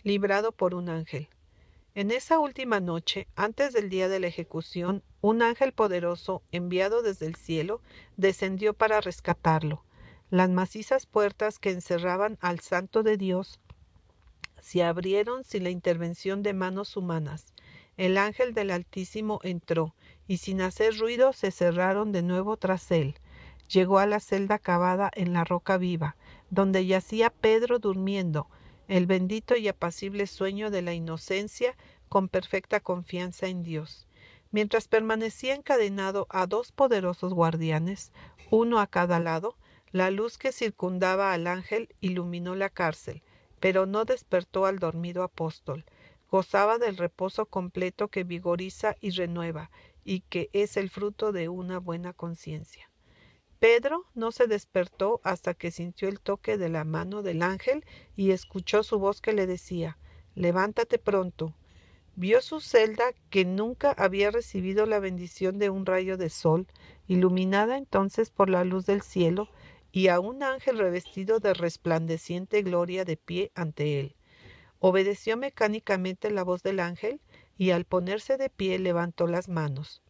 librado por un ángel. En esa última noche, antes del día de la ejecución, un ángel poderoso, enviado desde el cielo, descendió para rescatarlo. Las macizas puertas que encerraban al Santo de Dios se abrieron sin la intervención de manos humanas. El ángel del Altísimo entró, y sin hacer ruido se cerraron de nuevo tras él. Llegó a la celda cavada en la roca viva, donde yacía Pedro durmiendo, el bendito y apacible sueño de la inocencia, con perfecta confianza en Dios. Mientras permanecía encadenado a dos poderosos guardianes, uno a cada lado, la luz que circundaba al ángel iluminó la cárcel, pero no despertó al dormido apóstol. Gozaba del reposo completo que vigoriza y renueva, y que es el fruto de una buena conciencia. Pedro no se despertó hasta que sintió el toque de la mano del ángel y escuchó su voz que le decía: «Levántate pronto». Vio su celda, que nunca había recibido la bendición de un rayo de sol, iluminada entonces por la luz del cielo, y a un ángel revestido de resplandeciente gloria de pie ante él. Obedeció mecánicamente la voz del ángel, y al ponerse de pie levantó las manos,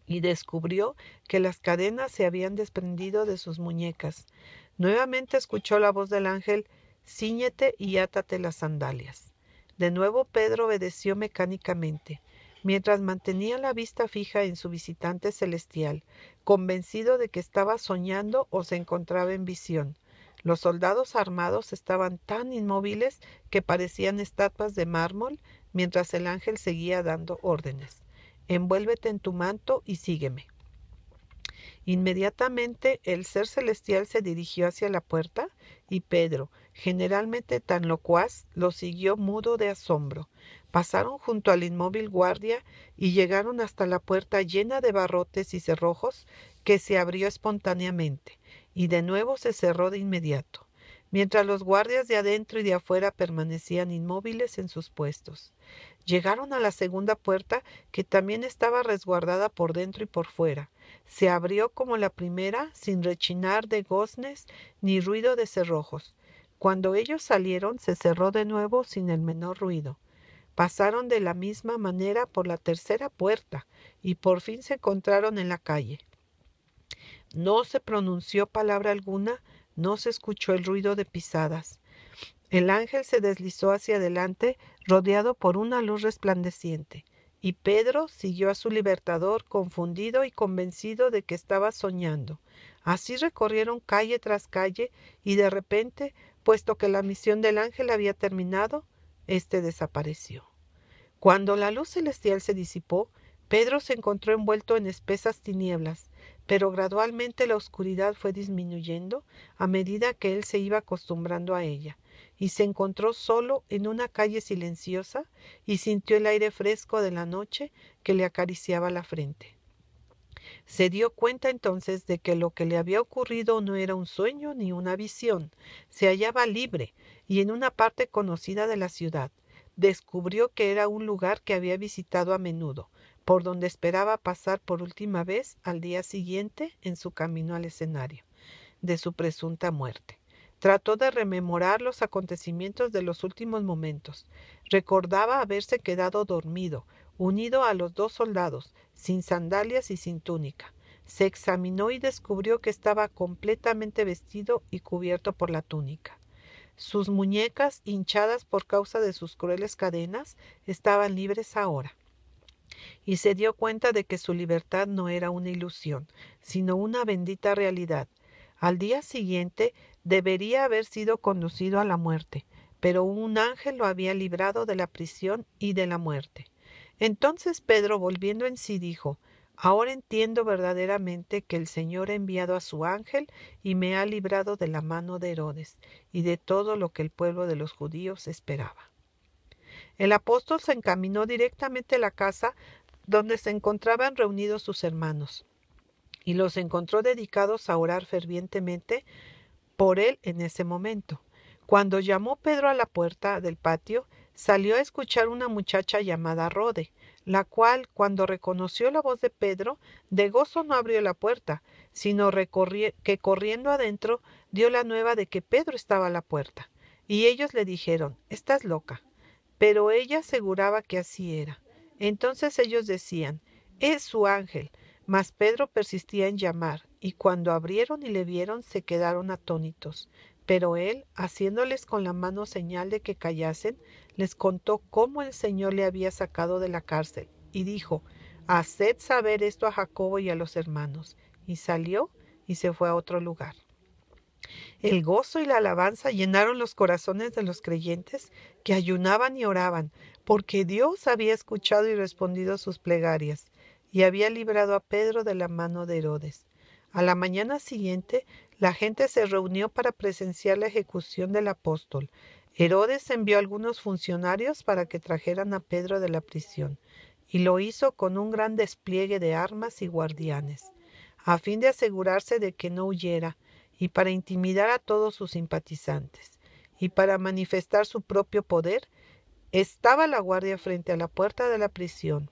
y descubrió que las cadenas se habían desprendido de sus muñecas. Nuevamente escuchó la voz del ángel: «Cíñete y átate las sandalias». De nuevo Pedro obedeció mecánicamente, mientras mantenía la vista fija en su visitante celestial, convencido de que estaba soñando o se encontraba en visión. Los soldados armados estaban tan inmóviles que parecían estatuas de mármol, mientras el ángel seguía dando órdenes: «Envuélvete en tu manto y sígueme». Inmediatamente el ser celestial se dirigió hacia la puerta, y Pedro, generalmente tan locuaz, lo siguió mudo de asombro. Pasaron junto al inmóvil guardia y llegaron hasta la puerta llena de barrotes y cerrojos, que se abrió espontáneamente, y de nuevo se cerró de inmediato, mientras los guardias de adentro y de afuera permanecían inmóviles en sus puestos. Llegaron a la segunda puerta, que también estaba resguardada por dentro y por fuera. Se abrió como la primera, sin rechinar de goznes ni ruido de cerrojos. Cuando ellos salieron, se cerró de nuevo sin el menor ruido. Pasaron de la misma manera por la tercera puerta, y por fin se encontraron en la calle. No se pronunció palabra alguna, no se escuchó el ruido de pisadas. El ángel se deslizó hacia adelante, rodeado por una luz resplandeciente, y Pedro siguió a su libertador, confundido y convencido de que estaba soñando. Así recorrieron calle tras calle, y de repente, puesto que la misión del ángel había terminado, éste desapareció. Cuando la luz celestial se disipó, Pedro se encontró envuelto en espesas tinieblas, pero gradualmente la oscuridad fue disminuyendo a medida que él se iba acostumbrando a ella, y se encontró solo en una calle silenciosa y sintió el aire fresco de la noche que le acariciaba la frente. Se dio cuenta entonces de que lo que le había ocurrido no era un sueño ni una visión. Se hallaba libre y en una parte conocida de la ciudad. Descubrió que era un lugar que había visitado a menudo, por donde esperaba pasar por última vez al día siguiente en su camino al escenario de su presunta muerte. Trató de rememorar los acontecimientos de los últimos momentos. Recordaba haberse quedado dormido, unido a los dos soldados, sin sandalias y sin túnica. Se examinó y descubrió que estaba completamente vestido y cubierto por la túnica. Sus muñecas, hinchadas por causa de sus crueles cadenas, estaban libres ahora, y se dio cuenta de que su libertad no era una ilusión, sino una bendita realidad. Al día siguiente debería haber sido conducido a la muerte, pero un ángel lo había librado de la prisión y de la muerte. Entonces Pedro, volviendo en sí, dijo: «Ahora entiendo verdaderamente que el Señor ha enviado a su ángel y me ha librado de la mano de Herodes y de todo lo que el pueblo de los judíos esperaba». El apóstol se encaminó directamente a la casa donde se encontraban reunidos sus hermanos, y los encontró dedicados a orar fervientemente por él en ese momento. Cuando llamó Pedro a la puerta del patio, salió a escuchar una muchacha llamada Rode, la cual, cuando reconoció la voz de Pedro, de gozo no abrió la puerta, sino que corriendo adentro dio la nueva de que Pedro estaba a la puerta. Y ellos le dijeron: «Estás loca. pero ella aseguraba que así era. Entonces ellos decían: «Es su ángel». Mas Pedro persistía en llamar, y cuando abrieron y le vieron, se quedaron atónitos. Pero él, haciéndoles con la mano señal de que callasen, les contó cómo el Señor le había sacado de la cárcel, y dijo: «Haced saber esto a Jacobo y a los hermanos». Y salió y se fue a otro lugar. El gozo y la alabanza llenaron los corazones de los creyentes, que ayunaban y oraban, porque Dios había escuchado y respondido sus plegarias, y había librado a Pedro de la mano de Herodes. A la mañana siguiente, la gente se reunió para presenciar la ejecución del apóstol. Herodes envió a algunos funcionarios para que trajeran a Pedro de la prisión, y lo hizo con un gran despliegue de armas y guardianes, a fin de asegurarse de que no huyera, y para intimidar a todos sus simpatizantes, y para manifestar su propio poder. Estaba la guardia frente a la puerta de la prisión.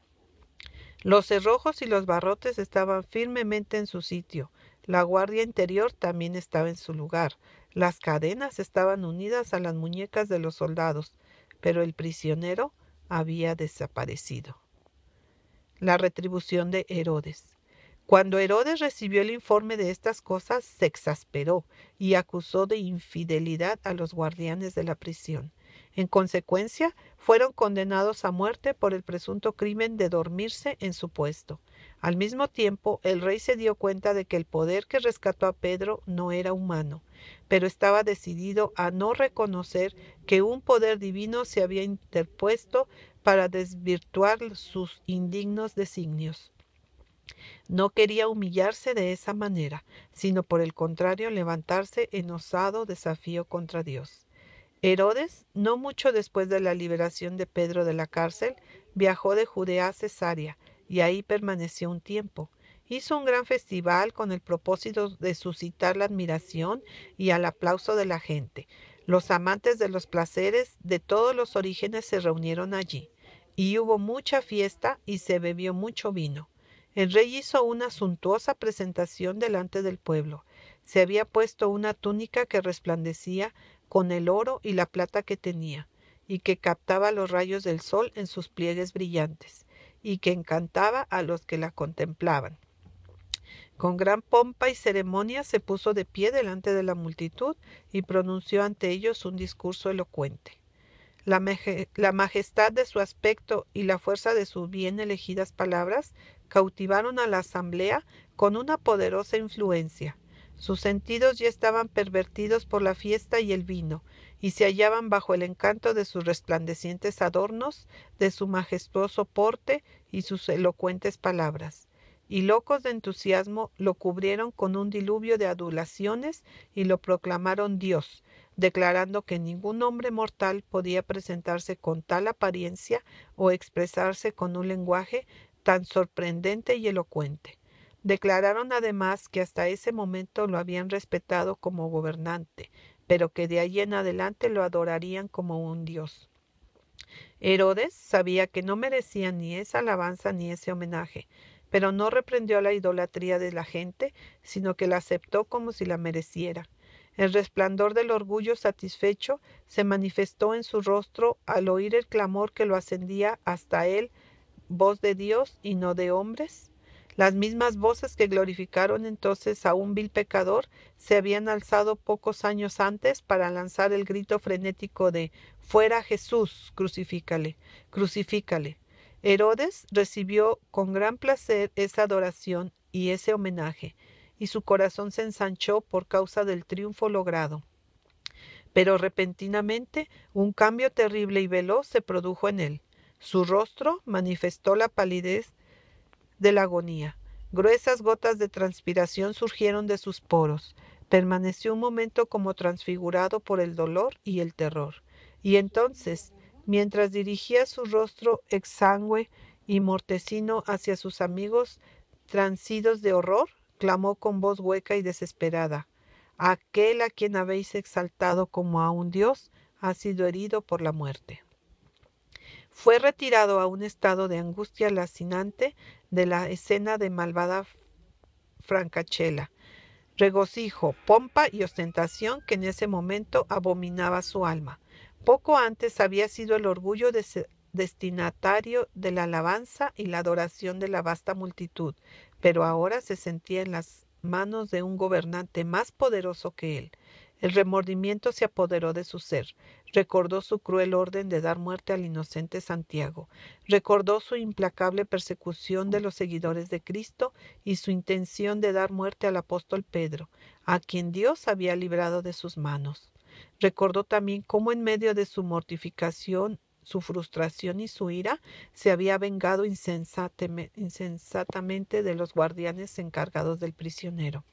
Los cerrojos y los barrotes estaban firmemente en su sitio. La guardia interior también estaba en su lugar. Las cadenas estaban unidas a las muñecas de los soldados, pero el prisionero había desaparecido. La retribución de Herodes. Cuando Herodes recibió el informe de estas cosas, se exasperó y acusó de infidelidad a los guardianes de la prisión. En consecuencia, fueron condenados a muerte por el presunto crimen de dormirse en su puesto. Al mismo tiempo, el rey se dio cuenta de que el poder que rescató a Pedro no era humano, pero estaba decidido a no reconocer que un poder divino se había interpuesto para desvirtuar sus indignos designios. No quería humillarse de esa manera, sino por el contrario levantarse en osado desafío contra Dios. Herodes, no mucho después de la liberación de Pedro de la cárcel, viajó de Judea a Cesarea, y ahí permaneció un tiempo. Hizo un gran festival con el propósito de suscitar la admiración y el aplauso de la gente. Los amantes de los placeres de todos los orígenes se reunieron allí, y hubo mucha fiesta y se bebió mucho vino. El rey hizo una suntuosa presentación delante del pueblo. Se había puesto una túnica que resplandecía con el oro y la plata que tenía, y que captaba los rayos del sol en sus pliegues brillantes, y que encantaba a los que la contemplaban. Con gran pompa y ceremonia se puso de pie delante de la multitud y pronunció ante ellos un discurso elocuente. La majestad de su aspecto y la fuerza de sus bien elegidas palabras cautivaron a la asamblea con una poderosa influencia. Sus sentidos ya estaban pervertidos por la fiesta y el vino, y se hallaban bajo el encanto de sus resplandecientes adornos, de su majestuoso porte y sus elocuentes palabras. Y locos de entusiasmo lo cubrieron con un diluvio de adulaciones y lo proclamaron Dios, declarando que ningún hombre mortal podía presentarse con tal apariencia o expresarse con un lenguaje tan sorprendente y elocuente. Declararon además que hasta ese momento lo habían respetado como gobernante, pero que de ahí en adelante lo adorarían como un dios. Herodes sabía que no merecía ni esa alabanza ni ese homenaje, pero no reprendió la idolatría de la gente, sino que la aceptó como si la mereciera. El resplandor del orgullo satisfecho se manifestó en su rostro al oír el clamor que lo ascendía hasta él, voz de Dios y no de hombres. Las mismas voces que glorificaron entonces a un vil pecador se habían alzado pocos años antes para lanzar el grito frenético de «Fuera Jesús, crucifícale, crucifícale». Herodes recibió con gran placer esa adoración y ese homenaje, y su corazón se ensanchó por causa del triunfo logrado. Pero repentinamente un cambio terrible y veloz se produjo en él. Su rostro manifestó la palidez de la agonía. Gruesas gotas de transpiración surgieron de sus poros. Permaneció un momento como transfigurado por el dolor y el terror. Y entonces, mientras dirigía su rostro exangüe y mortecino hacia sus amigos transidos de horror, clamó con voz hueca y desesperada: «Aquel a quien habéis exaltado como a un dios ha sido herido por la muerte». Fue retirado a un estado de angustia lacinante de la escena de malvada Francachela, regocijo, pompa y ostentación que en ese momento abominaba su alma. Poco antes había sido el orgullo destinatario de la alabanza y la adoración de la vasta multitud, pero ahora se sentía en las manos de un gobernante más poderoso que él. El remordimiento se apoderó de su ser. Recordó su cruel orden de dar muerte al inocente Santiago. Recordó su implacable persecución de los seguidores de Cristo y su intención de dar muerte al apóstol Pedro, a quien Dios había librado de sus manos. Recordó también cómo en medio de su mortificación, su frustración y su ira, se había vengado insensatamente de los guardianes encargados del prisionero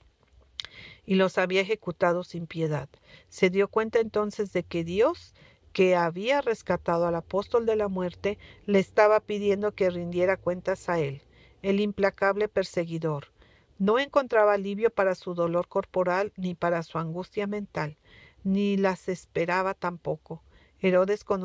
y los había ejecutado sin piedad. Se dio cuenta entonces de que Dios, que había rescatado al apóstol de la muerte, le estaba pidiendo que rindiera cuentas a él, el implacable perseguidor. No encontraba alivio para su dolor corporal ni para su angustia mental, ni las esperaba tampoco. Herodes conocía